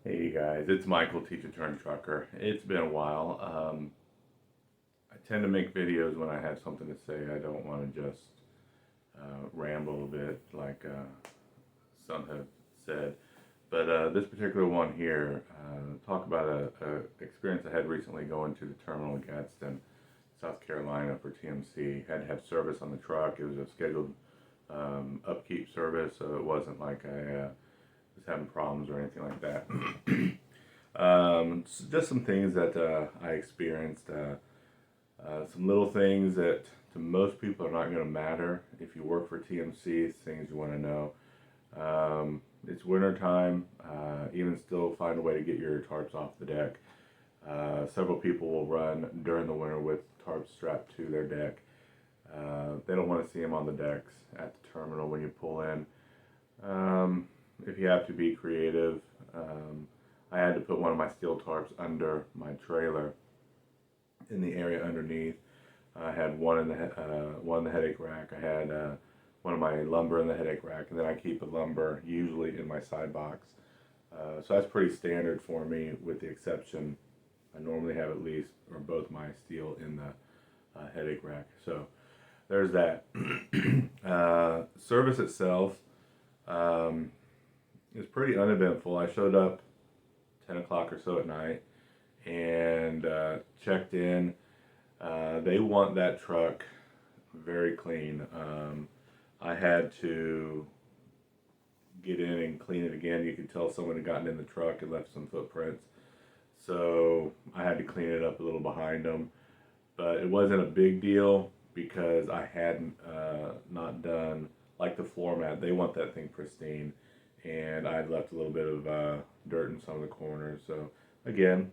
Hey guys, it's Michael, teacher turned trucker. It's been a while. I tend to make videos when I have something to say. I don't want to just ramble a bit like some have said. But this particular one here, talk about a experience I had recently going to the terminal in Gadsden, South Carolina for TMC. Had to have service on the truck. It was a scheduled upkeep service, so it wasn't like I was having problems or anything like that. Just some things that I experienced. Some little things that to most people are not going to matter. If you work for TMC, it's things you want to know. It's winter time. Even still, find a way to get your tarps off the deck. Several people will run during the winter with tarps strapped to their deck. They don't want to see them on the decks at the terminal when you pull in. If you have to be creative, I had to put one of my steel tarps under my trailer in the area underneath. I had one in the headache rack. I had one of my lumber in the headache rack, and then I keep the lumber usually in my side box. So that's pretty standard for me, with the exception I normally have at least or both my steel in the headache rack. So there's that. Service itself is pretty uneventful. I showed up 10 o'clock or so at night and checked in. They want that truck very clean. I had to get in and clean it again. You could tell someone had gotten in the truck and left some footprints. So I had to clean it up a little behind them. But it wasn't a big deal because I hadn't not done like the floor mat. They want that thing pristine, and I had left a little bit of dirt in some of the corners. So again,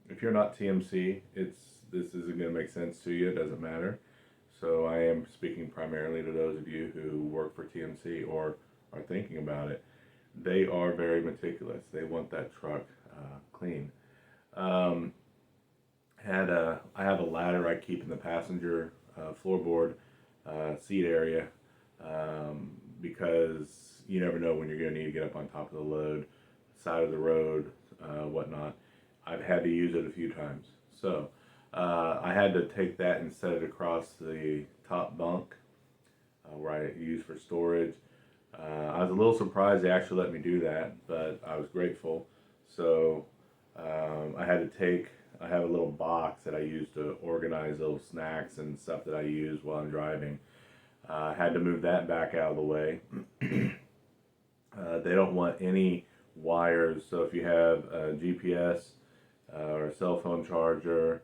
if you're not TMC, this isn't going to make sense to you. It doesn't matter. So I am speaking primarily to those of you who work for TMC or are thinking about it. They are very meticulous. They want that truck clean. Um, I have a ladder I keep in the passenger floorboard seat area, because you never know when you're going to need to get up on top of the load, side of the road, whatnot. I've had to use it a few times. So I had to take that and set it across the top bunk where I use for storage. I was a little surprised they actually let me do that, but I was grateful. So I have a little box that I use to organize those snacks and stuff that I use while I'm driving. I had to move that back out of the way. They don't want any wires, so if you have a GPS or a cell phone charger,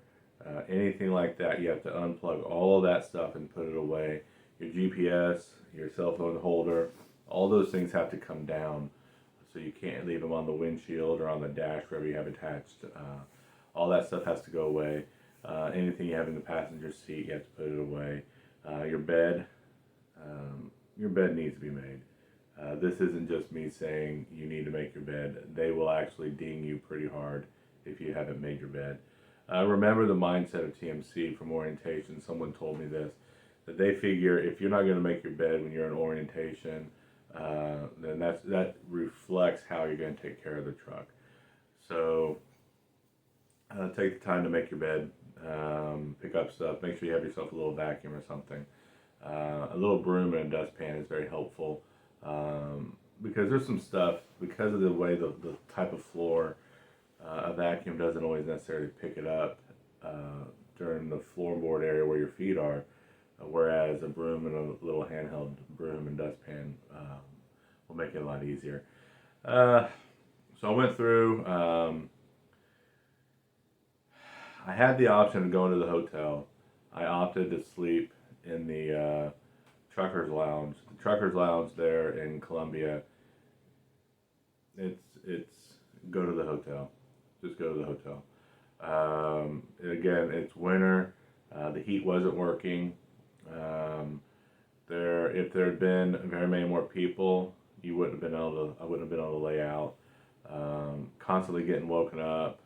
anything like that, you have to unplug all of that stuff and put it away. Your GPS, your cell phone holder, all those things have to come down. So you can't leave them on the windshield or on the dash, wherever you have attached. All that stuff has to go away. Anything you have in the passenger seat, you have to put it away. Your bed, your bed needs to be made. This isn't just me saying you need to make your bed. They will actually ding you pretty hard if you haven't made your bed. Remember the mindset of TMC from orientation. Someone told me this, that they figure if you're not going to make your bed when you're in orientation, then that reflects how you're going to take care of the truck. So take the time to make your bed, pick up stuff, make sure you have yourself a little vacuum or something. A little broom and a dustpan is very helpful, because there's some stuff, because of the way the type of floor, a vacuum doesn't always necessarily pick it up during the floorboard area where your feet are, whereas a broom and a little handheld broom and dustpan will make it a lot easier. Uh, so I went through. I had the option of going to the hotel. I opted to sleep in the truckers lounge. The truckers lounge there in Columbia. It's go to the hotel. Just go to the hotel. Again, it's winter. The heat wasn't working. If there had been very many more people, you wouldn't have been able to. I wouldn't have been able to lay out. Constantly getting woken up,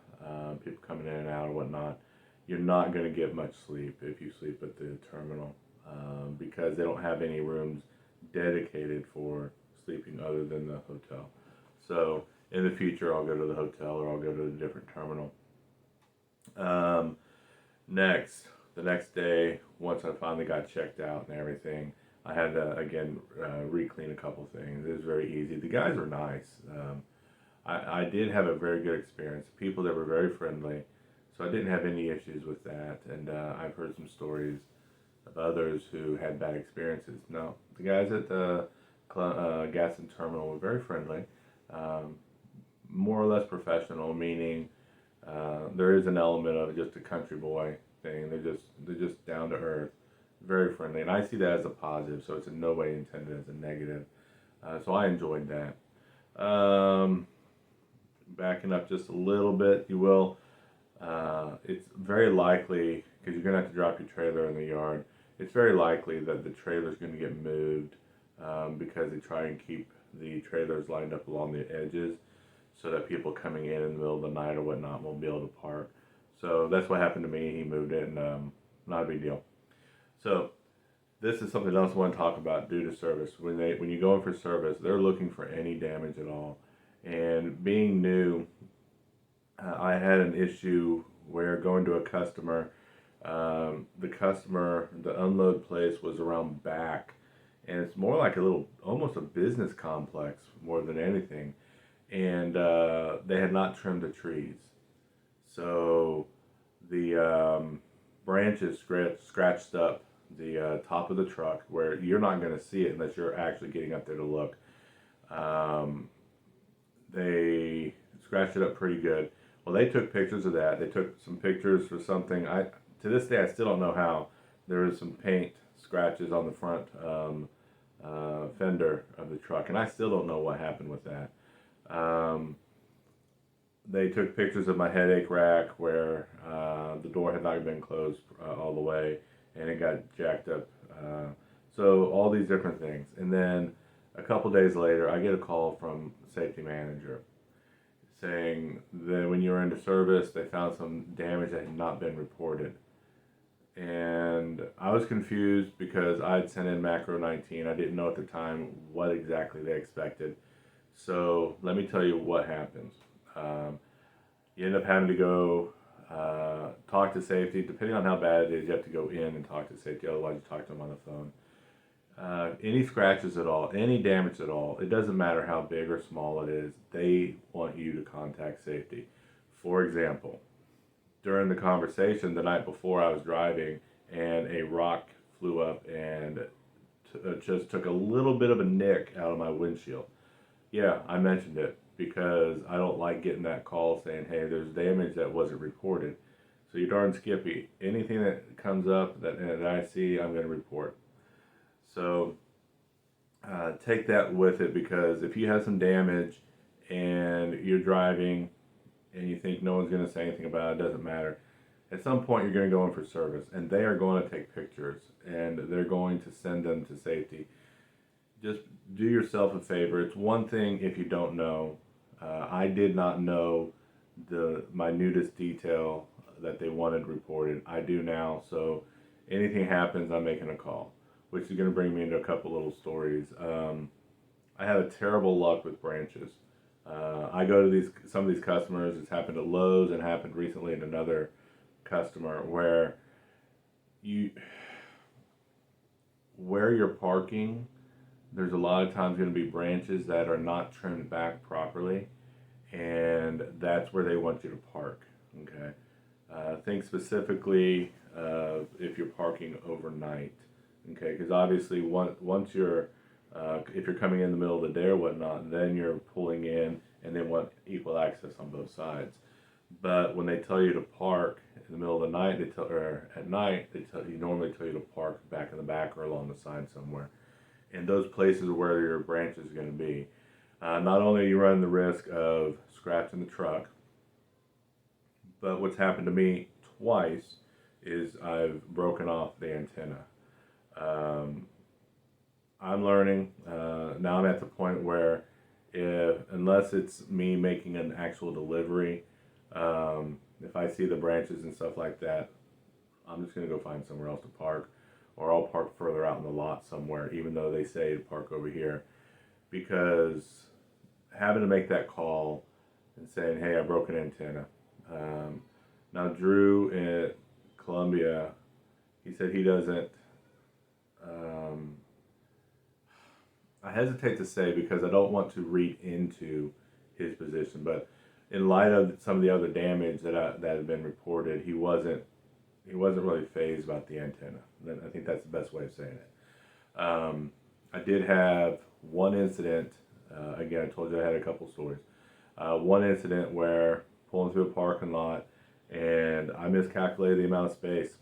people coming in and out or whatnot. You're not going to get much sleep if you sleep at the terminal, because they don't have any rooms dedicated for sleeping other than the hotel. So in the future I'll go to the hotel or I'll go to a different terminal. Um, the next day, once I finally got checked out and everything, I had to again re-clean a couple things. It was very easy. The guys were nice. I did have a very good experience. People that were very friendly, so I didn't have any issues with that. And I've heard some stories of others who had bad experiences. No, the guys at the Gadsden terminal were very friendly, um, more or less professional, meaning there is an element of just a country boy thing. They're just down to earth, very friendly, and I see that as a positive. So it's in no way intended as a negative. So I enjoyed that. Backing up just a little bit, you will. It's very likely, because you're going to have to drop your trailer in the yard, it's very likely that the trailer's going to get moved because they try and keep the trailers lined up along the edges so that people coming in the middle of the night or whatnot won't be able to park. So that's what happened to me. He moved it, and not a big deal. So this is something else I want to talk about due to service. When you go in for service, they're looking for any damage at all. And being new, I had an issue where going to a customer, the unload place was around back, and it's more like almost a business complex more than anything. And they had not trimmed the trees, so the branches scratched up the top of the truck where you're not going to see it unless you're actually getting up there to look. Um, they scratched it up pretty good. Well, they took pictures of that. They took some pictures for something. To this day, I still don't know how. There was some paint scratches on the front fender of the truck, and I still don't know what happened with that. They took pictures of my headache rack where the door had not been closed all the way, and it got jacked up. So all these different things. And then a couple days later, I get a call from the safety manager saying that when you were into service, they found some damage that had not been reported. And I was confused because I'd sent in Macro 19. I didn't know at the time what exactly they expected. So let me tell you what happens. You end up having to go talk to safety. Depending on how bad it is, you have to go in and talk to safety. Otherwise, you talk to them on the phone. Any scratches at all, any damage at all, it doesn't matter how big or small it is, they want you to contact safety. For example, during the conversation the night before, I was driving and a rock flew up and just took a little bit of a nick out of my windshield. Yeah, I mentioned it because I don't like getting that call saying, hey, there's damage that wasn't reported. So you're darn skippy. Anything that comes up that I see, I'm going to report. So take that with it, because if you have some damage and you're driving and you think no one's going to say anything about it, it doesn't matter. At some point you're going to go in for service and they are going to take pictures and they're going to send them to safety. Just do yourself a favor. It's one thing if you don't know. I did not know the minutest detail that they wanted reported. I do now, so anything happens, I'm making a call, which is going to bring me into a couple little stories. I have a terrible luck with branches. I go to some of these customers. It's happened at Lowe's and happened recently in another customer where you're parking, there's a lot of times going to be branches that are not trimmed back properly, and that's where they want you to park. Okay, think specifically if you're parking overnight. Okay, because obviously once you're if you're coming in the middle of the day or whatnot, then you're pulling in and they want equal access on both sides. But when they tell you to park in the middle of the night, or at night, normally tell you to park back in the back or along the side somewhere. And those places where your branch is going to be. Not only are you running the risk of scratching the truck, but what's happened to me twice is I've broken off the antenna. I'm learning. Now I'm at the point where unless it's me making an actual delivery, if I see the branches and stuff like that, I'm just going to go find somewhere else to park, or I'll park further out in the lot somewhere, even though they say to park over here, because having to make that call and saying, "Hey, I broke an antenna." Um, Now, Drew at Columbia, he said he doesn't. Um, I hesitate to say because I don't want to read into his position, but in light of some of the other damage that had been reported, he wasn't really fazed about the antenna. I think that's the best way of saying it. I did have one incident. Again, I told you I had a couple stories. One incident where pulling through a parking lot and I miscalculated the amount of space,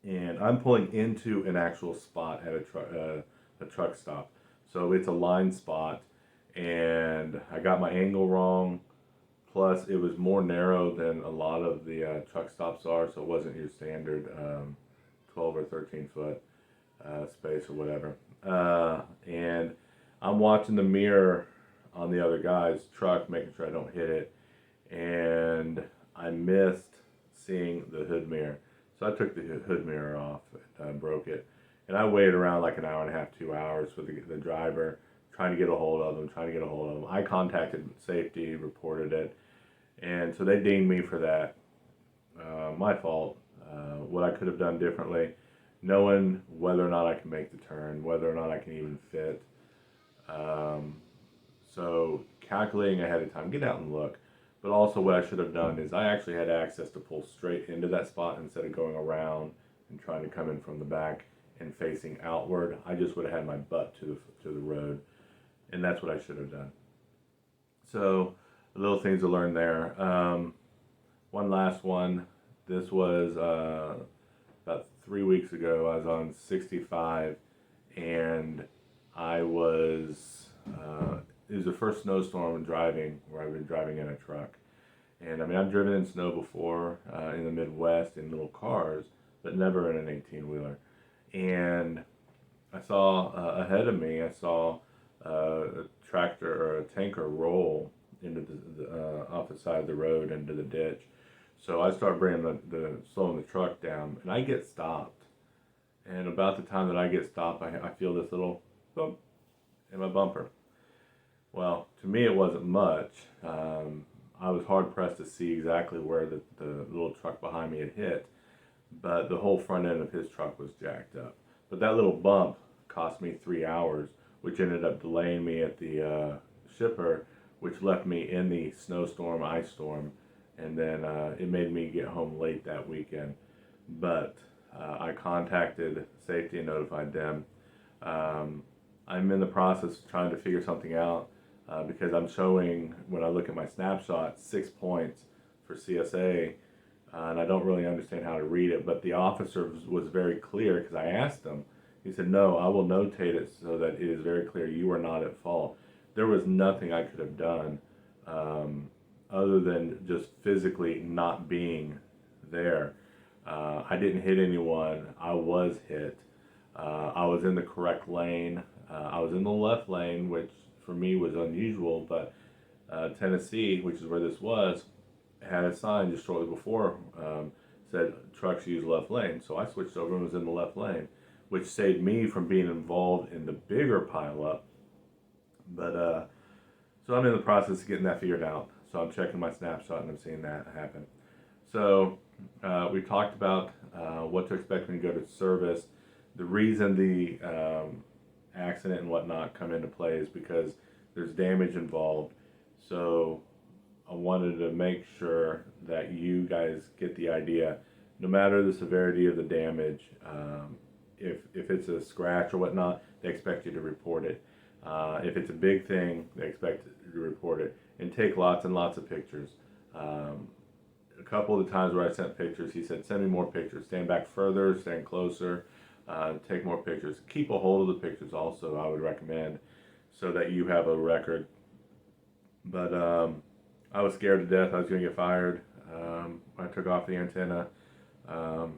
and I'm pulling into an actual spot at a truck stop. So it's a line spot, and I got my angle wrong. Plus, it was more narrow than a lot of the truck stops are, so it wasn't your standard 12 or 13 foot space or whatever. And I'm watching the mirror on the other guy's truck, making sure I don't hit it, and I missed seeing the hood mirror. So I took the hood mirror off and broke it. And I waited around like an hour and a half, 2 hours for the driver, trying to get a hold of him. I contacted safety, reported it, and so they dinged me for that. My fault. What I could have done differently, knowing whether or not I can make the turn, whether or not I can even fit. Um, so calculating ahead of time, get out and look. But also what I should have done is I actually had access to pull straight into that spot instead of going around and trying to come in from the back and facing outward. I just would have had my butt to the road, and that's what I should have done. So little things to learn there. One last one. This was about 3 weeks ago. I was on 65, and I was. It was the first snowstorm driving where I've been driving in a truck. And I mean, I've driven in snow before in the Midwest in little cars, but never in an 18-wheeler. And I saw ahead of me, I saw a tractor or a tanker roll into off the side of the road into the ditch. So I start bringing slowing the truck down, and I get stopped. And about the time that I get stopped, I feel this little bump in my bumper. Well, to me, it wasn't much. I was hard pressed to see exactly where the little truck behind me had hit, but the whole front end of his truck was jacked up. But that little bump cost me 3 hours, which ended up delaying me at the shipper, which left me in the snowstorm, ice storm, and then it made me get home late that weekend. But I contacted safety and notified them. I'm in the process of trying to figure something out because I'm showing, when I look at my snapshot, 6 points for CSA, and I don't really understand how to read it. But the officer was very clear because I asked him. He said, "No, I will notate it so that it is very clear you are not at fault." There was nothing I could have done other than just physically not being there. I didn't hit anyone. I was hit. I was in the correct lane. I was in the left lane, which for me was unusual, but Tennessee, which is where this was, had a sign just shortly before said trucks use left lane. So I switched over and was in the left lane, which saved me from being involved in the bigger pileup. But so I'm in the process of getting that figured out. So I'm checking my snapshot and I'm seeing that happen. So we talked about what to expect when you go to service. The reason the accident and whatnot come into play is because there's damage involved. So I wanted to make sure that you guys get the idea. No matter the severity of the damage, if it's a scratch or whatnot, they expect you to report it. If it's a big thing, they expect you to report it and take lots and lots of pictures. A couple of the times where I sent pictures, he said, "Send me more pictures. Stand back further, stand closer, take more pictures." Keep a hold of the pictures also, I would recommend, so that you have a record. But I was scared to death I was going to get fired. I took off the antenna. I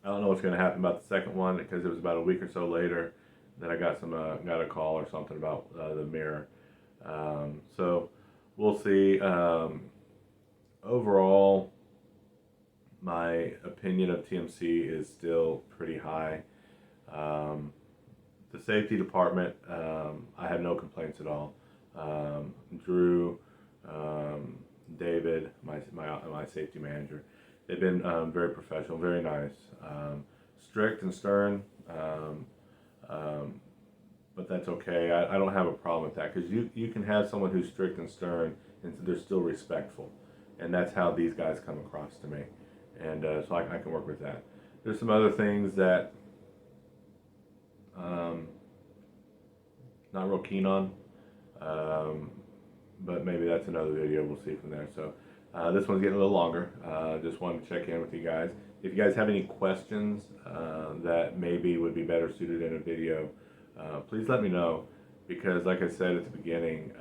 don't know what's going to happen about the second one because it was about a week or so later that I got a call or something about the mirror. So we'll see. Overall, my opinion of TMC is still pretty high. The safety department, I have no complaints at all. Drew David, my safety manager. They've been very professional, very nice, strict and stern, but that's okay. I don't have a problem with that, because you can have someone who's strict and stern and they're still respectful, and that's how these guys come across to me, and so I can work with that. There's some other things that not real keen on, but maybe that's another video. We'll see from there. So this one's getting a little longer. Just wanted to check in with you guys. If you guys have any questions that maybe would be better suited in a video, please let me know, because like I said at the beginning,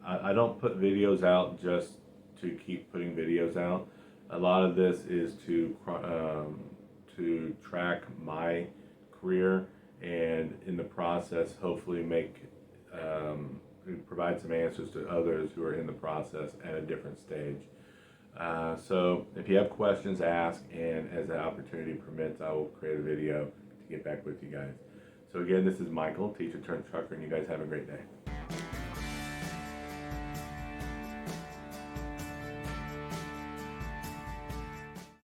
I don't put videos out just to keep putting videos out. A lot of this is to track my career, and in the process hopefully provide some answers to others who are in the process at a different stage. So if you have questions, ask, and as the opportunity permits, I will create a video to get back with you guys. So again, this is Michael, teacher turned trucker, and you guys have a great day.